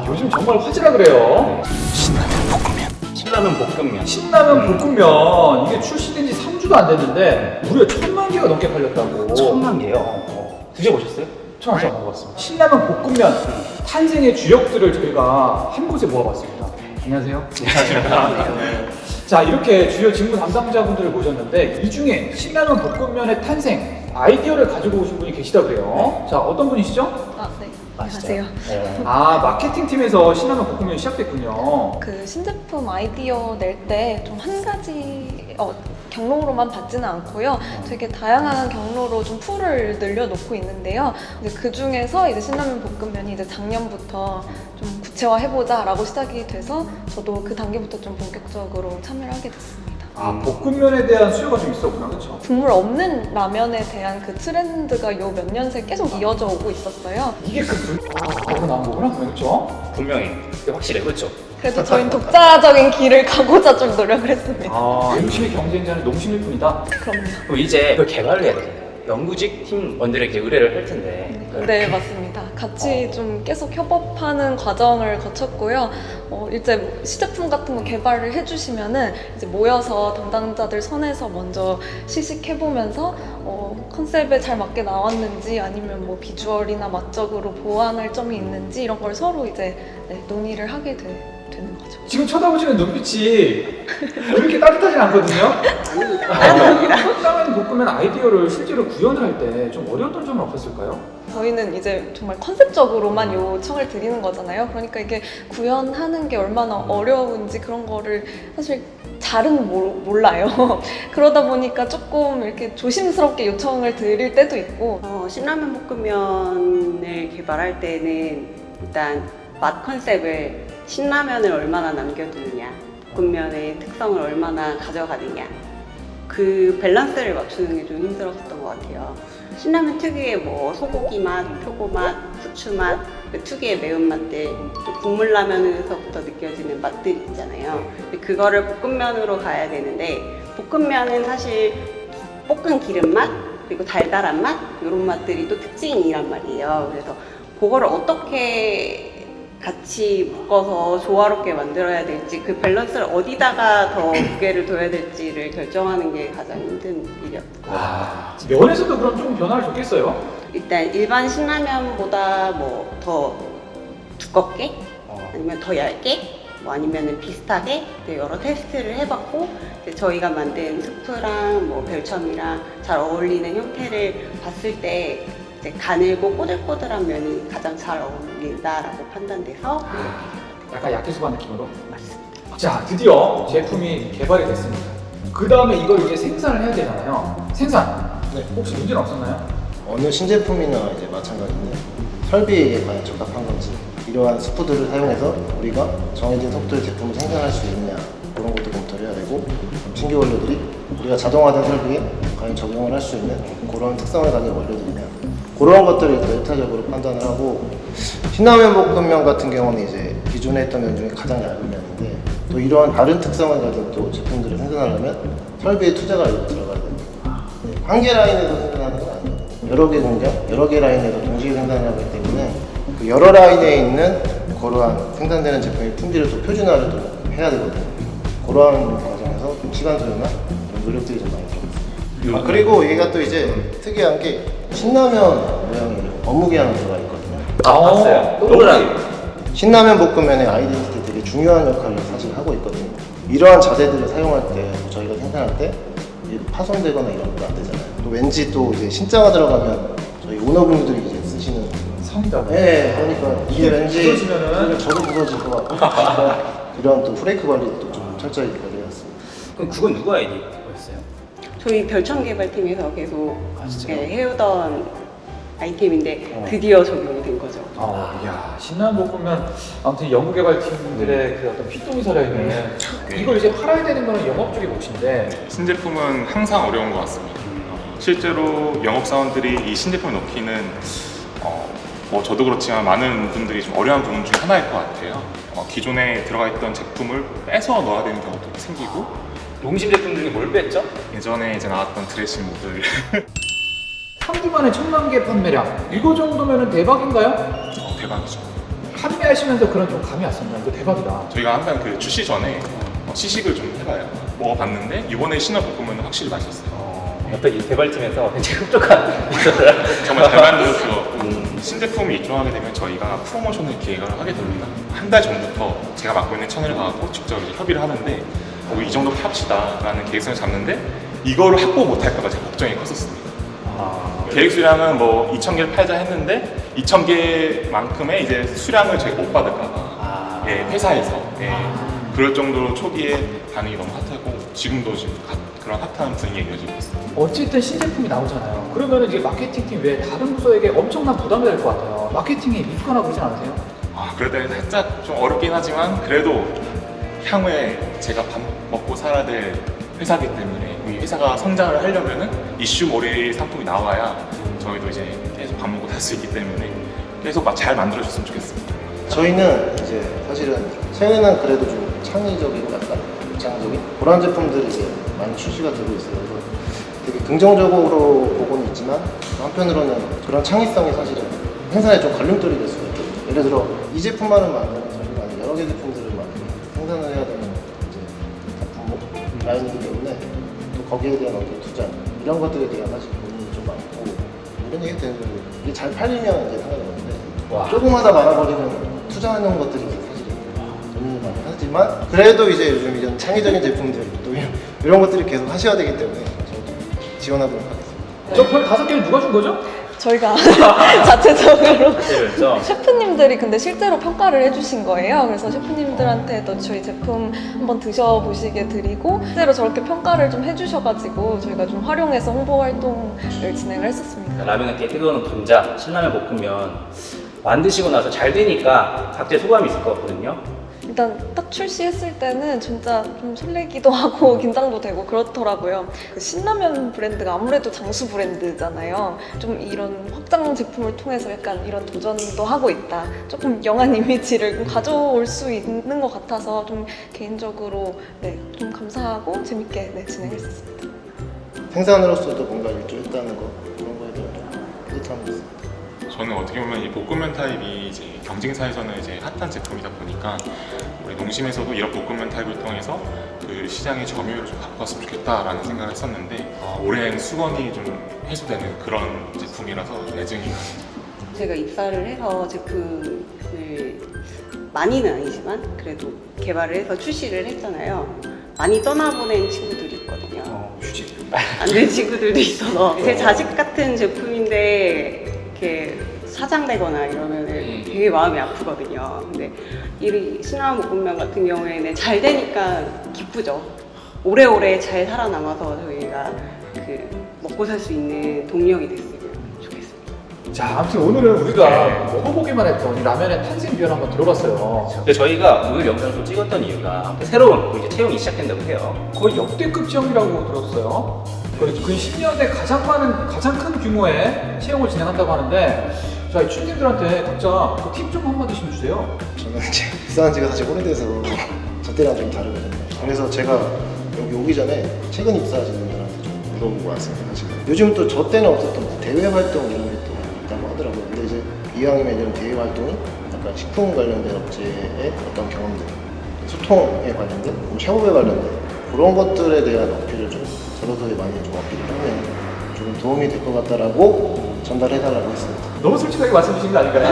요즘 정말 화제라 그래요. 신라면 볶음면. 신라면 볶음면 이게 출시된 지 3주도 안 됐는데 무려 1000만 개가 넘게 팔렸다고. 1000만 개요? 드셔보셨어요? 처음 먹어봤습니다. 신라면 볶음면 탄생의 주역들을 저희가 한 곳에 모아봤습니다. 안녕하세요. 자, 이렇게 주요 직무 담당자분들을 모셨는데 이 중에 신라면 볶음면의 탄생 아이디어를 가지고 오신 분이 계시다 그래요. 자, 어떤 분이시죠? 네. 맛있어요. 안녕하세요. 마케팅 팀에서 신라면 볶음면이 시작됐군요. 그 신제품 아이디어 낼 때 좀 한 가지 경로로만 받지는 않고요. 되게 다양한 경로로 좀 풀을 늘려놓고 있는데요. 이제 그 중에서 이제 신라면 볶음면이 이제 작년부터 좀 구체화해보자라고 시작이 돼서 저도 그 단계부터 좀 본격적으로 참여를 하게 됐습니다. 볶음면에 대한 수요가 좀 있었구나, 그렇죠? 국물 없는 라면에 대한 그 트렌드가 요 몇 년 새 계속 이어져 오고 있었어요. 이게 거기서 나온 거구나, 그렇죠? 분명히 확실해, 그렇죠? 그래서 저희는 독자적인 길을 가고자 좀 노력을 했습니다. 음식의 경쟁자는 농심일 뿐이다. 그럼요. 그럼 이제 그걸 개발을 해야 되잖아요. 연구직 팀원들에게 의뢰를 할 텐데. 네, 맞습니다. 같이 좀 계속 협업하는 과정을 거쳤고요. 이제 시제품 같은 거 개발을 해주시면은 이제 모여서 담당자들 선에서 먼저 시식해보면서 컨셉에 잘 맞게 나왔는지 아니면 뭐 비주얼이나 맛적으로 보완할 점이 있는지 이런 걸 서로 이제 논의를 하게 되는 거죠. 지금 쳐다보시는 눈빛이 그렇게 따뜻하진 않거든요? 신라면 볶음면 아이디어를 실제로 구현을 할 때 좀 어려웠던 점은 없었을까요? 저희는 이제 정말 컨셉적으로만 요청을 드리는 거잖아요. 그러니까 이게 구현하는 게 얼마나 어려운지 그런 거를 사실 잘은 몰라요. 그러다 보니까 조금 이렇게 조심스럽게 요청을 드릴 때도 있고. 신라면 볶음면을 개발할 때는 일단 맛 컨셉을 신라면을 얼마나 남겨두느냐, 볶음면의 특성을 얼마나 가져가느냐, 그 밸런스를 맞추는 게 좀 힘들었던 것 같아요. 신라면 특유의 뭐 소고기 맛, 표고 맛, 후추 맛, 그 특유의 매운맛들, 또 국물 라면에서부터 느껴지는 맛들이 있잖아요. 근데 그거를 볶음면으로 가야 되는데, 볶음면은 사실 볶은 기름 맛, 그리고 달달한 맛, 이런 맛들이 또 특징이란 말이에요. 그래서 그거를 어떻게 같이 묶어서 조화롭게 만들어야 될지, 그 밸런스를 어디다가 더 무게를 둬야 될지를 결정하는 게 가장 힘든 일이었고. 면에서도 그럼 좀 변화를 줬겠어요? 일단 일반 신라면보다 뭐 더 두껍게, 아니면 더 얇게, 뭐 아니면은 비슷하게 여러 테스트를 해봤고, 이제 저희가 만든 스프랑 뭐 별첨이랑 잘 어울리는 형태를 봤을 때 이제 가늘고 꼬들꼬들한 면이 가장 잘 어울린다라고 판단돼서 약간 야키소바 느낌으로? 맞습니다. 자, 드디어 제품이 개발이 됐습니다. 그 다음에 이걸 이제 생산을 해야 되잖아요. 생산! 네. 혹시 문제는 없었나요? 어느 신제품이나 이제 마찬가지인데 설비에 과연 적합한 건지, 이러한 스푸드를 사용해서 우리가 정해진 속도의 제품을 생산할 수 있느냐, 그런 것도 검토를 해야 되고, 신규 원료들이 우리가 자동화된 설비에 과연 적용을 할 수 있는 그런 특성을 가진 원료들이냐, 그런 것들을 데이터적으로 판단을 하고, 신라면 볶음면 같은 경우는 이제 기존에 했던 면 중에 가장 얇은 면인데, 또 이러한 다른 특성을 가진 또 제품들을 생산하려면 설비에 투자가 들어가야 됩니다. 한 개 라인에서 생산하는 건 아니에요. 여러 개 공장, 여러 개 라인에서 동시에 생산을 하기 때문에 그 여러 라인에 있는 그러한 생산되는 제품의 품질을 또 표준화를 또 해야 되거든요. 그러한 과정에서 좀 시간 소요나 이런 노력들이 좀 많이 들어갔어요. 그리고 얘가 또 이제 특이한 게 신라면 모양의 어묵이 하나 들어가 있거든요. 봤어요. 동그라미. 신라면 볶음면의 아이덴티티 되게 중요한 역할을 사실 하고 있거든요. 이러한 자재들을 사용할 때, 저희가 생산할 때 파손되거나 이런 것도 안 되잖아요. 또 왠지 또 이제 신자가 들어가면 저희 오너분들이 이제 쓰시는 성이다. 네, 그러니까 이게 왠지 부서지면은 저도 부서질 것 같고 이런 또 프레이크 관리도 좀 철저히 관리해왔습니다. 그럼 그건 누가 아이디어였어요? 저희 별첨 개발팀에서 계속 진짜요? 해오던 아이템인데 드디어 적용이 된 거죠. 이야, 신라면 볶음면 아무튼 연구개발팀들의 그 어떤 피똥이 살아있는 이걸 이제 팔아야 되는 거는 영업 쪽의 몫인데 신제품은 항상 어려운 것 같습니다. 실제로 영업사원들이 이 신제품을 넣기는 뭐 저도 그렇지만 많은 분들이 좀 어려운 부분 중에 하나일 것 같아요. 기존에 들어가 있던 제품을 빼서 넣어야 되는 경우도 생기고, 농심 제품 중에 뭘 뺐죠? 예전에 이제 나왔던 드레싱 모듈 3주 만에 1000만 개 판매량 이거 정도면 대박인가요? 대박이죠. 판매하시면서 그런 좀 감이 왔었나요? 이거 대박이다. 저희가 항상 그 출시 전에 시식을 좀 해봐요. 먹어봤는데 이번에 신화볶음면 확실히 맛있었어요. 옆에 이 개발팀에서 굉장히 흡족한 있었어요. 정말 잘 만들어서 신제품이 입점하게 되면 저희가 프로모션을 기획을 하게 됩니다. 한 달 전부터 제가 맡고 있는 채널에 가고 직접 이제 협의를 하는데 이 정도 합시다 라는 계획성을 잡는데 이거를 확보 못할까봐 제가 걱정이 컸었습니다. 계획 수량은 뭐 2,000개를 팔자 했는데 2,000개만큼의 이제 수량을 저희가 못 받을까봐 예, 회사에서 예, 그럴 정도로 초기에 반응이 너무 핫하고 지금도 지금 그런 핫한 분위기가 이어지고 있습니다. 어쨌든 신제품이 나오잖아요. 그러면 이제 마케팅팀 외에 다른 부서에게 엄청난 부담이 될 것 같아요. 마케팅이 미숙하나 그러진 않으세요? 그럴 때는 살짝 좀 어렵긴 하지만 그래도 향후에 제가 밥 먹고 살아야 될 회사이기 때문에 이 회사가 성장을 하려면은 이슈몰이 상품이 나와야 저희도 이제 계속 밥 먹고 살 수 있기 때문에 계속 잘 만들어줬으면 좋겠습니다. 저희는 이제 사실은 최근에는 그래도 좀 창의적이고 약간 입장적인 그런 제품들이 이제 많이 출시가 되고 있어요. 그래서 되게 긍정적으로 보고는 있지만 한편으로는 그런 창의성이 사실은 생산에 좀 걸림돌이 될 수가 있거든요. 예를 들어 이 제품만은 만드는 저희가 아니라 여러 개 제품들을 많이 생산을 해야 되는 이제 작품 라인이기 때문에 또 거기에 대한 어떤 투자 이런 것들에 대한 사실 고민이 좀 많고 이런 얘기 되는 거 이게 잘 팔리면 이제 상관이 없는데 조금마다 많아버리면 투자하는 것들이 이제 사실 고민을 많이 하지만 그래도 이제 요즘 이런 창의적인 제품들 또 이런 것들이 계속 하셔야 되기 때문에 저도 지원하도록 하겠습니다. 저 별 5개를 누가 준 거죠? 저희가 자체적으로 그렇죠. 셰프님들이 근데 실제로 평가를 해주신 거예요. 그래서 셰프님들한테도 저희 제품 한번 드셔보시게 드리고 실제로 저렇게 평가를 좀 해주셔가지고 저희가 좀 활용해서 홍보 활동을 진행을 했었습니다. 라면은 깨 뜨거운 분자, 신라면 볶으면 만드시고 나서 잘 되니까 각자의 소감이 있을 것 같거든요. 일단 딱 출시했을 때는 진짜 좀 설레기도 하고 긴장도 되고 그렇더라고요. 그 신라면 브랜드가 아무래도 장수 브랜드잖아요. 좀 이런 확장 제품을 통해서 약간 이런 도전도 하고 있다. 조금 영한 이미지를 좀 가져올 수 있는 것 같아서 좀 개인적으로 네, 좀 감사하고 재밌게 네, 진행했었습니다. 생산으로서도 뭔가 일조했다는 거 그런 거에 대한 뿌듯함이 있습니다. 저는 어떻게 보면 이 볶음면 타입이 이제 경쟁사에서는 이제 핫한 제품이다 보니까 우리 농심에서도 이런 볶음면 타입을 통해서 그 시장의 점유율을 좀 갖고 왔으면 좋겠다라는 생각을 했었는데 오랜 수건이 좀 해소되는 그런 제품이라서 좀 애증이 갑니다. 제가 입사를 해서 제품을 많이는 아니지만 그래도 개발을 해서 출시를 했잖아요. 많이 떠나보낸 친구들이 있거든요. 안 된 친구들도 있어서 제 자식 같은 제품인데 이렇게 사장되거나 이러면 되게 마음이 아프거든요. 근데 이 신라볶음면 같은 경우에는 잘 되니까 기쁘죠. 오래오래 잘 살아남아서 저희가 그 먹고 살 수 있는 동력이 됐으면 좋겠습니다. 자, 아무튼 오늘은 우리가 먹어보기만 했던 이 라면의 탄생 비연 한번 들어봤어요. 근데 저희가 오늘 영상을 찍었던 이유가 새로운 이제 채용이 시작된다고 해요. 거의 역대급 채용이라고 들었어요. 근 10년에 가장 큰 규모의 채용을 진행한다고 하는데, 자, 이 춘님들한테 각자 팁 좀 한마디씩 주세요. 저는 이제 입사한 지가 사실 오래돼서 저 때랑 좀 다르거든요. 그래서 제가 여기 오기 전에 최근 입사하신 분들한테 좀 물어보고 왔습니다. 사실 요즘 또 저 때는 없었던 대외 활동 이런 게 또 있다고 하더라고요. 근데 이제 이왕이면 이런 대외 활동이 약간 식품 관련된 업체의 어떤 경험들, 소통에 관련된, 샤워에 관련된 그런 것들에 대한 어필을 좀 저로서에 많이 좀 어필을 하면 좀 도움이 될 것 같다라고 전달해달라고 했습니다. 너무 솔직하게 말씀 주신 거 아닌가요?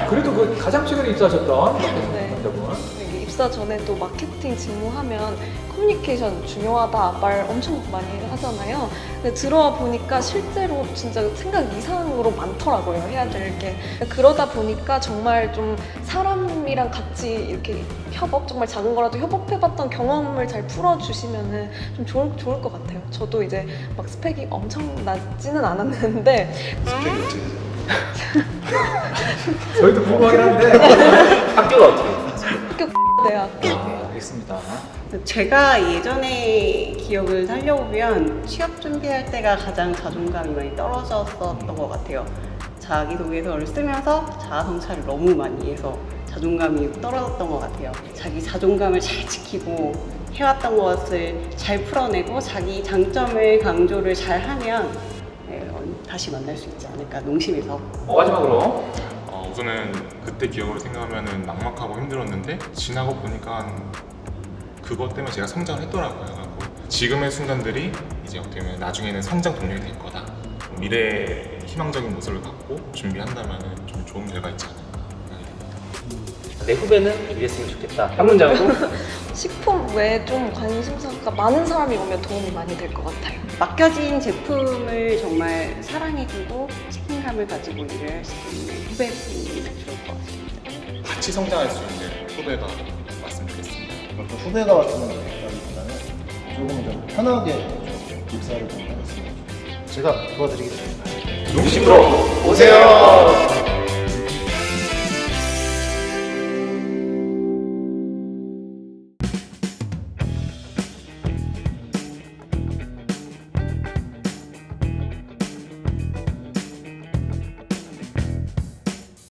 그래도 그 가장 최근에 입사하셨던 네. 남자분. 이게 입사 전에 또 마케팅 직무하면 커뮤니케이션 중요하다 말 엄청 많이 하잖아요. 근데 들어와 보니까 실제로 진짜 생각 이상으로 많더라고요. 해야 될 게. 그러다 보니까 정말 좀 사람이랑 같이 이렇게 정말 작은 거라도 협업해봤던 경험을 잘 풀어주시면은 좀 좋을 것 같아요. 저도 이제 막 스펙이 엄청 낮지는 않았는데 스펙이 어떻게 되세요? 저희도 궁금하긴 한데. 학교가 어떻게? 학교 대학 네, 알겠습니다. 제가 예전에 기억을 살려보면 취업 준비할 때가 가장 자존감이 많이 떨어졌었던 것 같아요. 자기소개서를 쓰면서 자아성찰을 너무 많이 해서 자존감이 떨어졌던 것 같아요. 자기 자존감을 잘 지키고 해왔던 것을 잘 풀어내고 자기 장점을 강조를 잘 하면 다시 만날 수 있지 않을까, 농심에서. 마지막으로. 우선 저는 그때 기억으로 생각하면 막막하고 힘들었는데 지나고 보니까 그것 때문에 제가 성장을 했더라고요. 그래갖고 지금의 순간들이 이제 어떻게 보면 나중에는 성장 동력이 될 거다. 미래의 희망적인 모습을 갖고 준비한다면 좀 좋은 결과 있지 않을까 생각이 듭니다. 내 후배는 이랬으면 좋겠다. 한 문장으로. 식품 외에 좀 관심사가 많은 사람이 오면 도움이 많이 될 것 같아요. 맡겨진 제품을 정말 사랑해주고 책임감을 가지고 일을 할 수 있는 후배분이 좋을 것 같습니다. 같이 성장할 수 있는 후배가 왔으면 좋겠습니다. 또 후배가 왔으면 좋겠다기보다는 조금 좀 편하게 좀 입사를 좀 하겠습니다. 제가 도와드리겠습니다. 욕심으로 오세요.